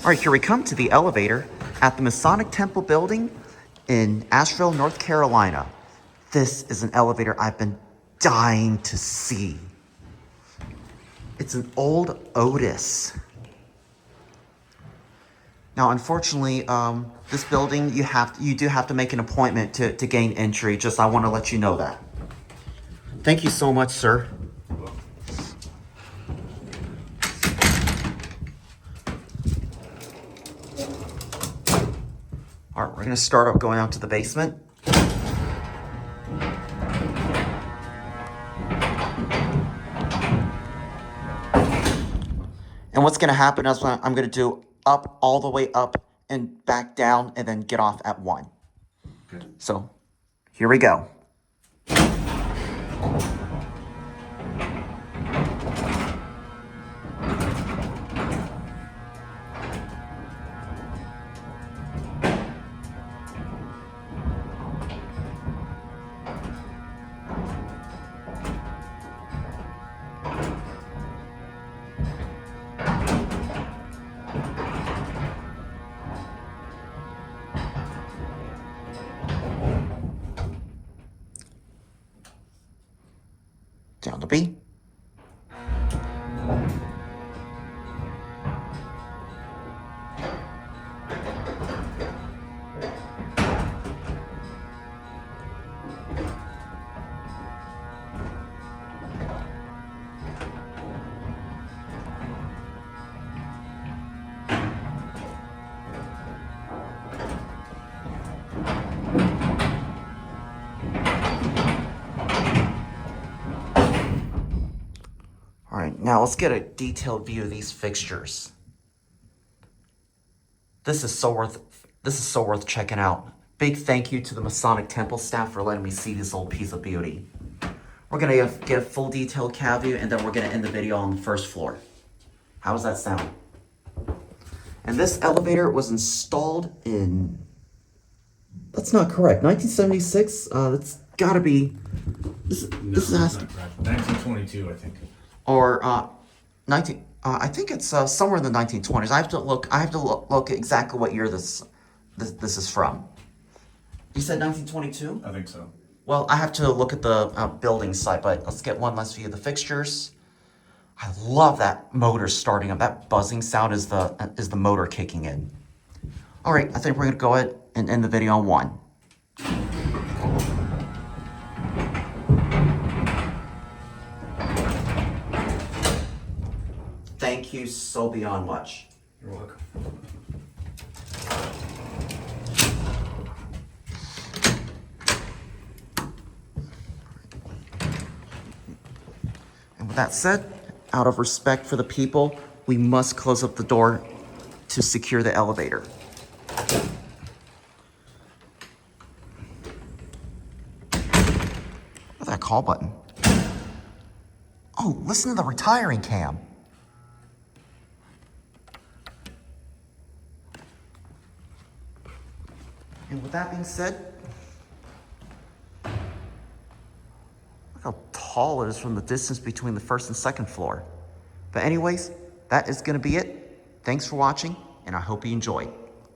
All right, here we come to the elevator at the Masonic Temple building in Asheville, North Carolina. This is an elevator I've been dying to see. It's an old Otis. Now, unfortunately, this building, you do have to make an appointment to gain entry. Just, I want to let you know that. Thank you so much, sir. All right, we're gonna start up going out to the basement. And what's gonna happen is I'm gonna do up, all the way up and back down, and then get off at 1. Okay. So, here we go. Down to B. All right, now let's get a detailed view of these fixtures. This is so worth checking out. Big thank you to the Masonic Temple staff for letting me see this old piece of beauty. We're gonna get a full detailed cab view, and then we're gonna end the video on the first floor. How does that sound? And this elevator was installed in, that's not correct, 1976? That's gotta be, this has to, 1922, I think. or 19, I think it's somewhere in the 1920s. I have to look exactly what year this is from. You said 1922? I think so. Well, I have to look at the building site, but let's get one last view of the fixtures. I love that motor starting up. That buzzing sound is the motor kicking in. All right, I think we're gonna go ahead and end the video on 1. Thank you so beyond much. You're welcome. And with that said, out of respect for the people, we must close up the door to secure the elevator. What's that call button? Oh, listen to the retiring cam. And with that being said, look how tall it is from the distance between the first and second floor. But anyways, that is going to be it. Thanks for watching, and I hope you enjoy.